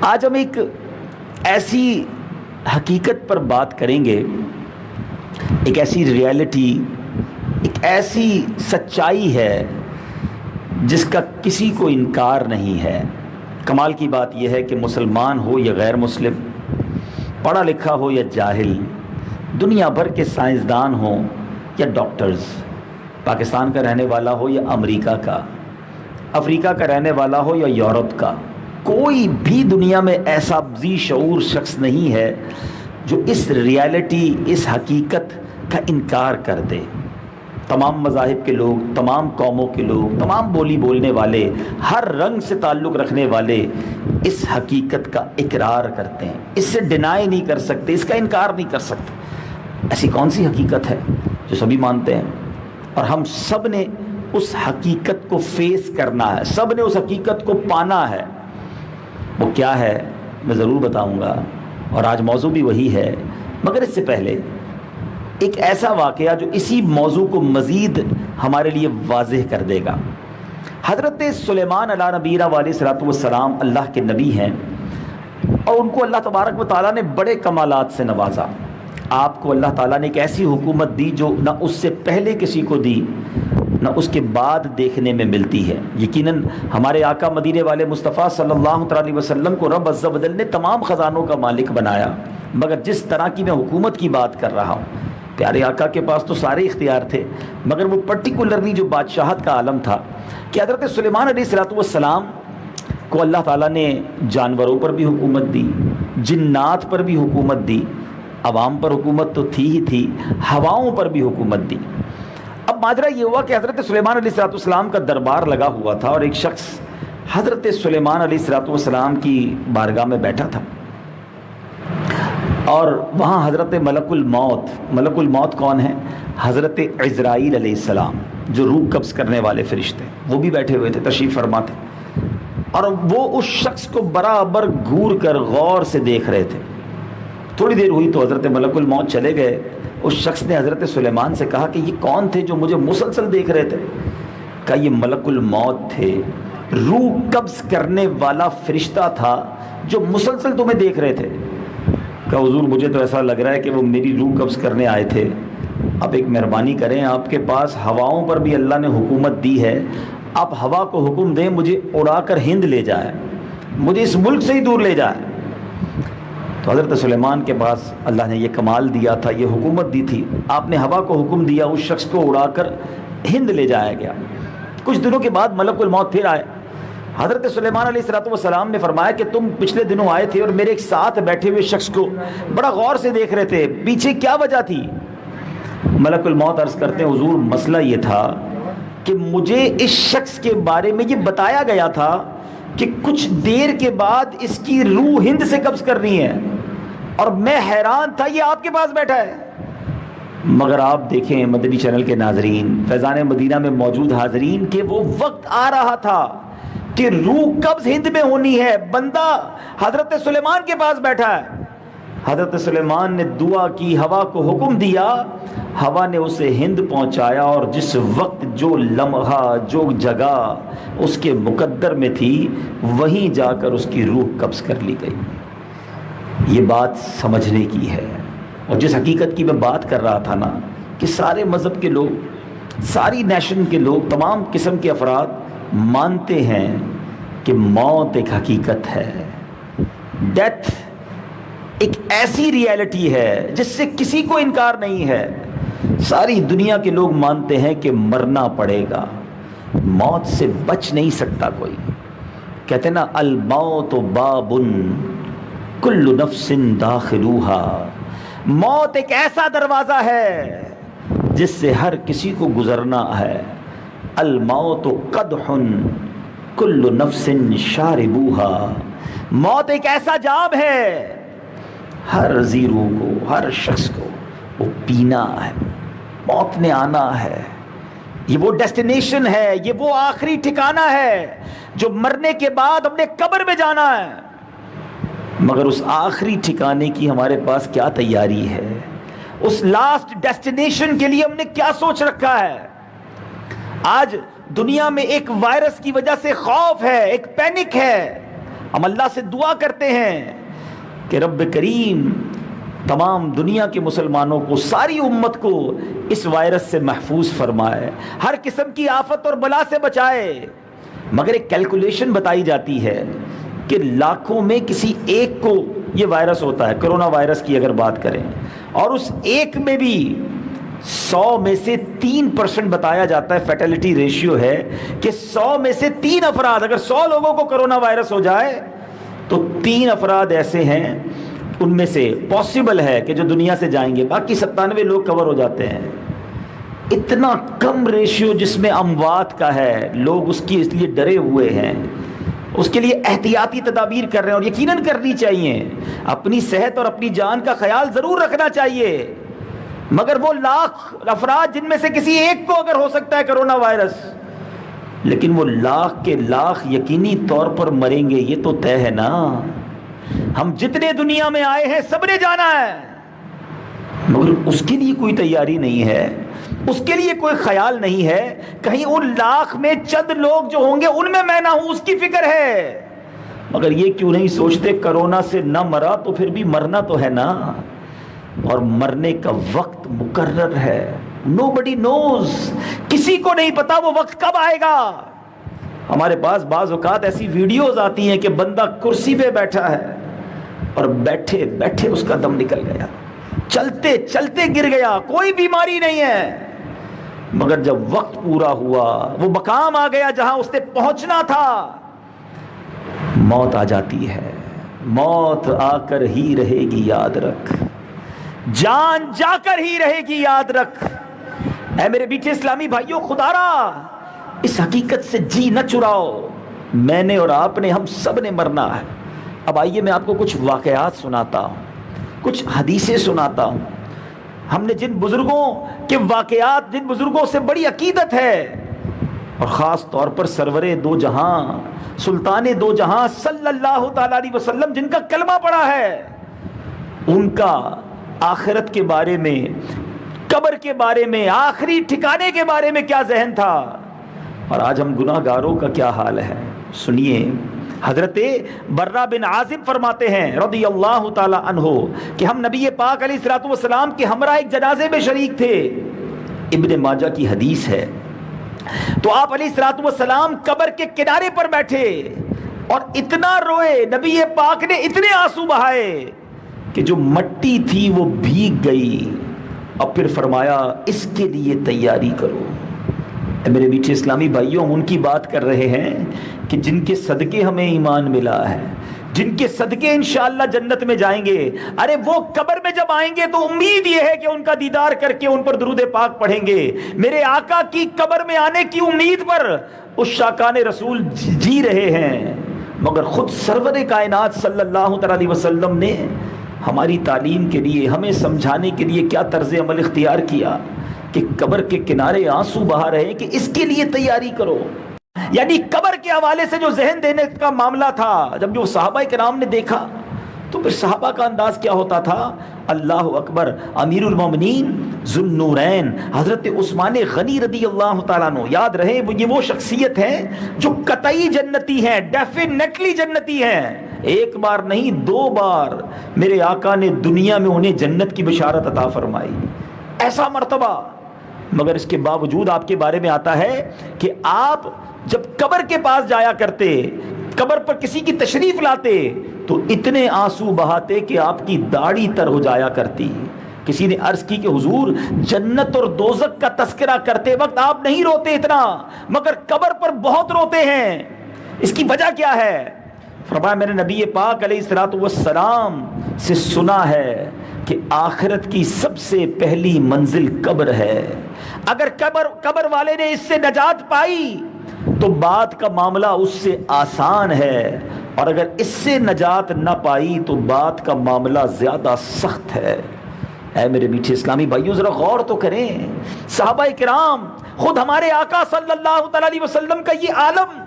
آج ہم ایک ایسی حقیقت پر بات کریں گے، ایک ایسی ریالٹی، ایک ایسی سچائی ہے جس کا کسی کو انکار نہیں ہے۔ کمال کی بات یہ ہے کہ مسلمان ہو یا غیر مسلم، پڑھا لکھا ہو یا جاہل، دنیا بھر کے سائنسدان ہوں یا ڈاکٹرز، پاکستان کا رہنے والا ہو یا امریکہ کا، افریقہ کا رہنے والا ہو یا یورپ کا، کوئی بھی دنیا میں ایسا ذی شعور شخص نہیں ہے جو اس ریالٹی، اس حقیقت کا انکار کر دے۔ تمام مذاہب کے لوگ، تمام قوموں کے لوگ، تمام بولی بولنے والے، ہر رنگ سے تعلق رکھنے والے اس حقیقت کا اقرار کرتے ہیں، اس سے ڈینائی نہیں کر سکتے، اس کا انکار نہیں کر سکتے۔ ایسی کون سی حقیقت ہے جو سبھی مانتے ہیں؟ اور ہم سب نے اس حقیقت کو فیس کرنا ہے، سب نے اس حقیقت کو پانا ہے۔ وہ کیا ہے میں ضرور بتاؤں گا، اور آج موضوع بھی وہی ہے، مگر اس سے پہلے ایک ایسا واقعہ جو اسی موضوع کو مزید ہمارے لیے واضح کر دے گا۔ حضرت سلیمان علیہ نبینا علیہ الصلوۃ والسلام اللہ کے نبی ہیں، اور ان کو اللہ تبارک و تعالیٰ نے بڑے کمالات سے نوازا۔ آپ کو اللہ تعالیٰ نے ایک ایسی حکومت دی جو نہ اس سے پہلے کسی کو دی، نہ اس کے بعد دیکھنے میں ملتی ہے۔ یقیناً ہمارے آقا مدینے والے مصطفیٰ صلی اللہ علیہ وسلم کو رب عز و جل نے تمام خزانوں کا مالک بنایا، مگر جس طرح کی میں حکومت کی بات کر رہا ہوں، پیارے آقا کے پاس تو سارے اختیار تھے، مگر وہ پرٹیکولرلی جو بادشاہت کا عالم تھا کہ حضرت سلیمان علیہ السلام کو اللہ تعالیٰ نے جانوروں پر بھی حکومت دی، جنات پر بھی حکومت دی، عوام پر حکومت تو تھی ہی تھی، ہواؤں پر بھی حکومت دی۔ اب ماجرا یہ ہوا کہ حضرت سلیمان علیہ السلام کا دربار لگا ہوا تھا، اور ایک شخص حضرت سلیمان علیہ السلام کی بارگاہ میں بیٹھا تھا، اور وہاں حضرت ملک الموت کون ہے؟ حضرت عزرائیل علیہ السلام، جو روح قبض کرنے والے فرشتے، وہ بھی بیٹھے ہوئے تھے، تشریف فرما تھے، اور وہ اس شخص کو برابر گھور کر غور سے دیکھ رہے تھے۔ تھوڑی دیر ہوئی تو حضرت ملک الموت چلے گئے۔ اس شخص نے حضرت سلیمان سے کہا کہ یہ کون تھے جو مجھے مسلسل دیکھ رہے تھے؟ کہا یہ ملک الموت تھے، روح قبض کرنے والا فرشتہ تھا جو مسلسل تمہیں دیکھ رہے تھے۔ کہا حضور مجھے تو ایسا لگ رہا ہے کہ وہ میری روح قبض کرنے آئے تھے۔ اب ایک مہربانی کریں، آپ کے پاس ہواؤں پر بھی اللہ نے حکومت دی ہے، آپ ہوا کو حکم دیں مجھے اڑا کر ہند لے جائے، مجھے اس ملک سے ہی دور لے جائے۔ تو حضرت سلیمان کے پاس اللہ نے یہ کمال دیا تھا، یہ حکومت دی تھی، آپ نے ہوا کو حکم دیا، اس شخص کو اڑا کر ہند لے جایا گیا۔ کچھ دنوں کے بعد ملک الموت پھر آئے۔ حضرت سلیمان علیہ السلام نے فرمایا کہ تم پچھلے دنوں آئے تھے اور میرے ایک ساتھ بیٹھے ہوئے شخص کو بڑا غور سے دیکھ رہے تھے، پیچھے کیا وجہ تھی؟ ملک الموت عرض کرتے ہیں حضور مسئلہ یہ تھا کہ مجھے اس شخص کے بارے میں یہ بتایا گیا تھا کہ کچھ دیر کے بعد اس کی روح ہند سے قبض کرنی ہے، اور میں حیران تھا یہ آپ کے پاس بیٹھا ہے۔ مگر آپ دیکھیں مدنی چینل کے ناظرین، فیضان مدینہ میں موجود حاضرین، کہ وہ وقت آ رہا تھا کہ روح قبض ہند میں ہونی ہے، بندہ حضرت سلیمان کے پاس بیٹھا ہے۔ حضرت سلیمان نے دعا کی، ہوا کو حکم دیا، ہوا نے اسے ہند پہنچایا، اور جس وقت جو لمحہ جو جگہ اس کے مقدر میں تھی وہیں جا کر اس کی روح قبض کر لی گئی۔ یہ بات سمجھنے کی ہے، اور جس حقیقت کی میں بات کر رہا تھا نا کہ سارے مذہب کے لوگ، ساری نیشن کے لوگ، تمام قسم کے افراد مانتے ہیں کہ موت ایک حقیقت ہے، ڈیتھ ایک ایسی ریالٹی ہے جس سے کسی کو انکار نہیں ہے۔ ساری دنیا کے لوگ مانتے ہیں کہ مرنا پڑے گا، موت سے بچ نہیں سکتا کوئی۔ کہتے ہیں نا الموت باب کل نفس داخلوہا، موت ایک ایسا دروازہ ہے جس سے ہر کسی کو گزرنا ہے۔ الموت قدح کل نفس شاربوہا، موت ایک ایسا جام ہے ہر ذی روح کو، ہر شخص کو وہ پینا ہے، موت نے آنا ہے۔ یہ وہ ڈیسٹینیشن ہے، یہ وہ آخری ٹھکانہ ہے جو مرنے کے بعد اپنے قبر میں جانا ہے۔ مگر اس آخری ٹھکانے کی ہمارے پاس کیا تیاری ہے؟ اس لاسٹ ڈیسٹینیشن کے لیے ہم نے کیا سوچ رکھا ہے؟ آج دنیا میں ایک وائرس کی وجہ سے خوف ہے، ایک پینک ہے، ہم اللہ سے دعا کرتے ہیں کہ رب کریم تمام دنیا کے مسلمانوں کو، ساری امت کو اس وائرس سے محفوظ فرمائے، ہر قسم کی آفت اور بلا سے بچائے۔ مگر ایک کیلکولیشن بتائی جاتی ہے کہ لاکھوں میں کسی ایک کو یہ وائرس ہوتا ہے، کرونا وائرس کی اگر بات کریں، اور اس ایک میں بھی 100 میں سے 3% بتایا جاتا ہے، فیٹلٹی ریشیو ہے کہ 100 میں سے 3 افراد، اگر 100 لوگوں کو کرونا وائرس ہو جائے تو 3 افراد ایسے ہیں ان میں سے پاسبل ہے کہ جو دنیا سے جائیں گے، باقی 97 لوگ کور ہو جاتے ہیں۔ اتنا کم ریشیو جس میں اموات کا ہے، لوگ اس کی اس لیے ڈرے ہوئے ہیں، اس کے لیے احتیاطی تدابیر کر رہے ہیں، اور یقیناً کرنی چاہیے، اپنی صحت اور اپنی جان کا خیال ضرور رکھنا چاہیے۔ مگر وہ لاکھ افراد جن میں سے کسی ایک کو اگر ہو سکتا ہے کرونا وائرس، لیکن وہ لاکھ کے لاکھ یقینی طور پر مریں گے، یہ تو طے ہے نا۔ ہم جتنے دنیا میں آئے ہیں سب نے جانا ہے، مگر اس کے لیے کوئی تیاری نہیں ہے، اس کے لیے کوئی خیال نہیں ہے، کہیں ان لاکھ میں چند لوگ جو ہوں گے ان میں نہ ہوں، اس کی فکر ہے۔ مگر یہ کیوں نہیں سوچتے کرونا سے نہ مرا تو پھر بھی مرنا تو ہے نا، اور مرنے کا وقت مقرر ہے۔ nobody knows، کسی کو نہیں پتا وہ وقت کب آئے گا۔ ہمارے پاس بعض اوقات ایسی ویڈیوز آتی ہیں کہ بندہ کرسی پہ بیٹھا ہے اور بیٹھے بیٹھے اس کا دم نکل گیا، چلتے چلتے گر گیا، کوئی بیماری نہیں ہے، مگر جب وقت پورا ہوا، وہ مقام آ گیا جہاں اس نے پہنچنا تھا، موت آ جاتی ہے۔ موت آ کر ہی رہے گی یاد رکھ، جان جا کر ہی رہے گی یاد رکھ۔ اے میرے بیٹے اسلامی بھائیوں، خدا را اس حقیقت سے جی نہ چراؤ، میں نے اور آپ نے، ہم سب نے مرنا ہے۔ اب آئیے میں آپ کو کچھ واقعات سناتا ہوں، کچھ حدیثیں سناتا ہوں۔ ہم نے جن بزرگوں کے واقعات، جن بزرگوں سے بڑی عقیدت ہے، اور خاص طور پر سرور دو جہاں، سلطان دو جہاں صلی اللہ تعالی علیہ وسلم جن کا کلمہ پڑا ہے، ان کا آخرت کے بارے میں، قبر کے بارے میں، آخری ٹھکانے کے بارے میں کیا ذہن تھا، اور آج ہم گناہ گاروں کا کیا حال ہے۔ سنیے، حضرت برہ بن عازب فرماتے ہیں رضی اللہ تعالی عنہ کہ ہم نبی پاک علیہ الصلوۃ والسلام کے ہمراہ ایک جنازے میں شریک تھے، ابن ماجہ کی حدیث ہے۔ تو آپ علیہ الصلوۃ والسلام قبر کے کنارے پر بیٹھے اور اتنا روئے، نبی پاک نے اتنے آنسو بہائے کہ جو مٹی تھی وہ بھیگ گئی، اور پھر فرمایا اس کے لیے تیاری کرو۔ میرے میٹھے اسلامی بھائیوں، ہم ان کی بات کر رہے ہیں کہ جن کے صدقے ہمیں ایمان ملا ہے، جن کے صدقے انشاءاللہ جنت میں جائیں گے۔ ارے وہ قبر میں جب آئیں گے تو امید یہ ہے کہ ان کا دیدار کر کے ان پر درود پاک پڑھیں گے۔ میرے آقا کی قبر میں آنے کی امید پر اس شاکان رسول جی رہے ہیں، مگر خود سرور کائنات صلی اللہ علیہ وسلم نے ہماری تعلیم کے لیے، ہمیں سمجھانے کے لیے کیا طرز عمل اختیار کیا کہ قبر کے کنارے آنسو بہا رہے ہیں کہ اس کے لیے تیاری کرو۔ یعنی قبر کے حوالے سے جو ذہن دینے کا معاملہ تھا، جب جو صحابہ کرام نے دیکھا تو پھر صحابہ کا انداز کیا ہوتا تھا؟ اللہ اکبر، امیر المومنین ذو النورین حضرت عثمان غنی رضی اللہ تعالیٰ عنہ، یاد رہے یہ وہ شخصیت ہے جو قطعی جنتی ہیں، ڈیفینیٹلی جنتی ہیں، ایک بار نہیں 2 بار میرے آقا نے دنیا میں انہیں جنت کی بشارت عطا فرمائی، ایسا مرتبہ۔ مگر اس کے باوجود آپ کے بارے میں آتا ہے کہ آپ جب قبر کے پاس جایا کرتے، قبر پر کسی کی تشریف لاتے تو اتنے آنسو بہاتے کہ آپ کی داڑھی تر ہو جایا کرتی۔ کسی نے عرض کی کہ حضور جنت اور دوزخ کا تذکرہ کرتے وقت آپ نہیں روتے اتنا، مگر قبر پر بہت روتے ہیں، اس کی وجہ کیا ہے؟ فرمایا میں نے نبی پاک علیہ الصلوۃ والسلام سے سنا ہے کہ آخرت کی سب سے پہلی منزل قبر ہے، اگر قبر والے نے اس سے نجات پائی تو بعد کا معاملہ اس سے آسان ہے، اور اگر اس سے نجات نہ پائی تو بعد کا معاملہ زیادہ سخت ہے۔ اے میرے میٹھے اسلامی بھائیوں، ذرا غور تو کریں، صحابہ کرام، خود ہمارے آقا صلی اللہ تعالی علیہ وسلم کا یہ عالم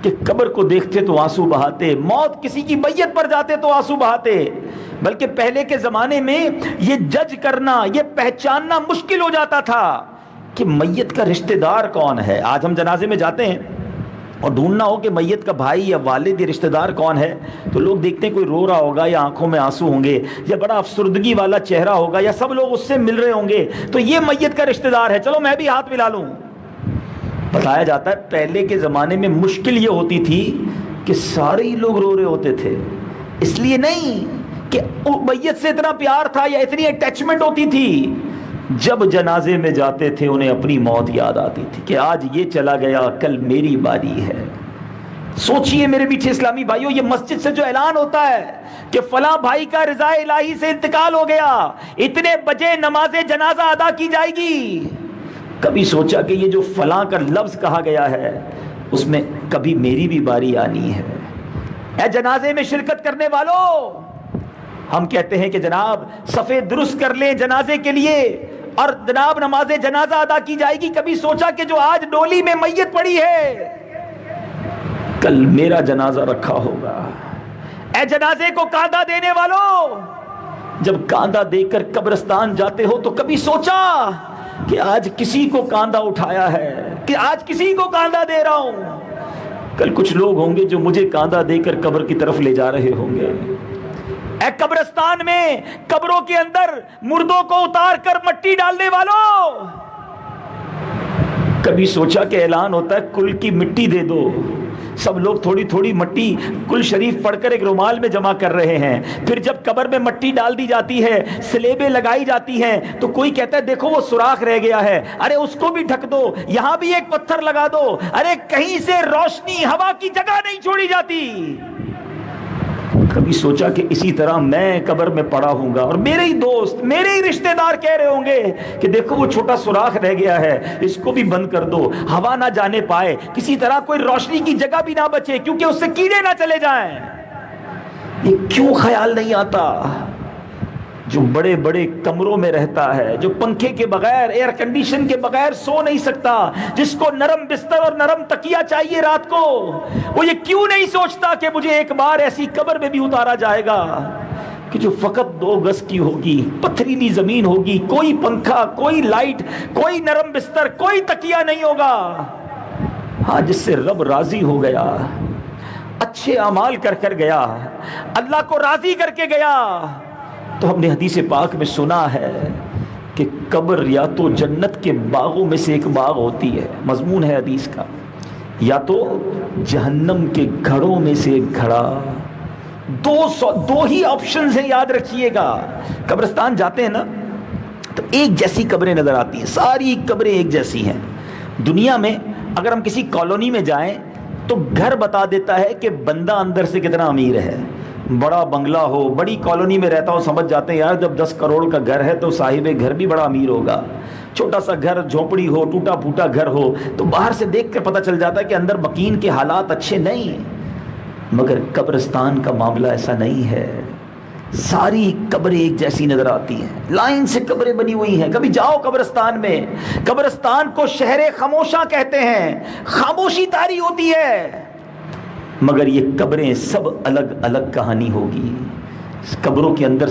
کہ قبر کو دیکھتے تو آنسو بہاتے، موت کسی کی میت پر جاتے تو آنسو بہاتے، بلکہ پہلے کے زمانے میں یہ جج کرنا، یہ پہچاننا مشکل ہو جاتا تھا کہ میت کا رشتہ دار کون ہے۔ آج ہم جنازے میں جاتے ہیں اور ڈھونڈنا ہو کہ میت کا بھائی یا والد یا رشتہ دار کون ہے، تو لوگ دیکھتے ہیں کوئی رو رہا ہوگا یا آنکھوں میں آنسو ہوں گے یا بڑا افسردگی والا چہرہ ہوگا یا سب لوگ اس سے مل رہے ہوں گے، تو یہ میت کا رشتہ دار ہے، چلو میں بھی ہاتھ ملا لوں۔ بتایا جاتا ہے پہلے کے زمانے میں مشکل یہ ہوتی تھی کہ سارے ہی لوگ رو رہے ہوتے تھے، اس لیے نہیں کہ میت سے اتنا پیار تھا یا اتنی اٹیچمنٹ ہوتی تھی، جب جنازے میں جاتے تھے انہیں اپنی موت یاد آتی تھی کہ آج یہ چلا گیا کل میری باری ہے۔ سوچئے میرے میٹھے اسلامی بھائیوں، یہ مسجد سے جو اعلان ہوتا ہے کہ فلاں بھائی کا رضا الہی سے انتقال ہو گیا، اتنے بجے نماز جنازہ ادا کی جائے گی، کبھی سوچا کہ یہ جو فلاں کا لفظ کہا گیا ہے اس میں کبھی میری بھی باری آنی ہے؟ اے جنازے میں شرکت کرنے والوں، ہم کہتے ہیں کہ جناب صفے درست کر لیں جنازے کے لیے اور جناب نماز جنازہ ادا کی جائے گی، کبھی سوچا کہ جو آج ڈولی میں میت پڑی ہے کل میرا جنازہ رکھا ہوگا؟ اے جنازے کو کاندھا دینے والوں، جب کاندھا دے کر قبرستان جاتے ہو تو کبھی سوچا کہ آج کسی کو کاندھا اٹھایا ہے، کہ آج کسی کو کاندھا دے رہا ہوں، کل کچھ لوگ ہوں گے جو مجھے کاندھا دے کر قبر کی طرف لے جا رہے ہوں گے۔ اے قبرستان میں قبروں کے اندر مردوں کو اتار کر مٹی ڈالنے والوں، کبھی سوچا کہ اعلان ہوتا ہے کل کی مٹی دے دو، سب لوگ تھوڑی تھوڑی مٹی کل شریف پڑھ کر ایک رومال میں جمع کر رہے ہیں، پھر جب قبر میں مٹی ڈال دی جاتی ہے، سلیبیں لگائی جاتی ہیں، تو کوئی کہتا ہے دیکھو وہ سوراخ رہ گیا ہے، ارے اس کو بھی ڈھک دو، یہاں بھی ایک پتھر لگا دو، ارے کہیں سے روشنی ہوا کی جگہ نہیں چھوڑی جاتی۔ کبھی سوچا کہ اسی طرح میں قبر میں پڑا ہوں گا اور میرے ہی دوست میرے ہی رشتہ دار کہہ رہے ہوں گے کہ دیکھو وہ چھوٹا سوراخ رہ گیا ہے، اس کو بھی بند کر دو، ہوا نہ جانے پائے، کسی طرح کوئی روشنی کی جگہ بھی نہ بچے کیونکہ اس سے کیڑے نہ چلے جائیں۔ یہ کیوں خیال نہیں آتا؟ جو بڑے بڑے کمروں میں رہتا ہے، جو پنکھے کے بغیر ایئر کنڈیشن کے بغیر سو نہیں سکتا، جس کو نرم بستر اور نرم تکیہ چاہیے رات کو، وہ یہ کیوں نہیں سوچتا کہ مجھے ایک بار ایسی قبر میں بھی اتارا جائے گا کہ جو فقط 2 گز کی ہوگی، پتھریلی زمین ہوگی، کوئی پنکھا، کوئی لائٹ، کوئی نرم بستر، کوئی تکیہ نہیں ہوگا، ہاں جس سے رب راضی ہو گیا، اچھے اعمال کر کر گیا، اللہ کو راضی کر کے گیا۔ تو ہم نے حدیث پاک میں سنا ہے کہ قبر یا تو جنت کے باغوں میں سے ایک باغ ہوتی ہے، مضمون ہے حدیث کا، یا تو جہنم کے گھڑوں میں سے ایک گھڑا۔ دو ہی آپشنز ہیں، یاد رکھیے گا۔ قبرستان جاتے ہیں نا تو ایک جیسی قبریں نظر آتی ہیں، ساری قبریں ایک جیسی ہیں۔ دنیا میں اگر ہم کسی کالونی میں جائیں تو گھر بتا دیتا ہے کہ بندہ اندر سے کتنا امیر ہے، بڑا بنگلہ ہو، بڑی کالونی میں رہتا ہو، سمجھ جاتے ہیں یار جب 10 کروڑ کا گھر ہے تو صاحب گھر بھی بڑا امیر ہوگا۔ چھوٹا سا گھر، جھونپڑی ہو، ٹوٹا پھوٹا گھر ہو تو باہر سے دیکھ کر پتہ چل جاتا ہے کہ اندر مکین کے حالات اچھے نہیں۔ مگر قبرستان کا معاملہ ایسا نہیں ہے، ساری قبریں ایک جیسی نظر آتی ہیں، لائن سے قبریں بنی ہوئی ہیں۔ کبھی جاؤ قبرستان میں، قبرستان کو شہر خاموشاں کہتے ہیں، خاموشی طاری ہوتی ہے، مگر یہ قبریں سب الگ الگ کہانی ہوگی۔ قبروں کے اندر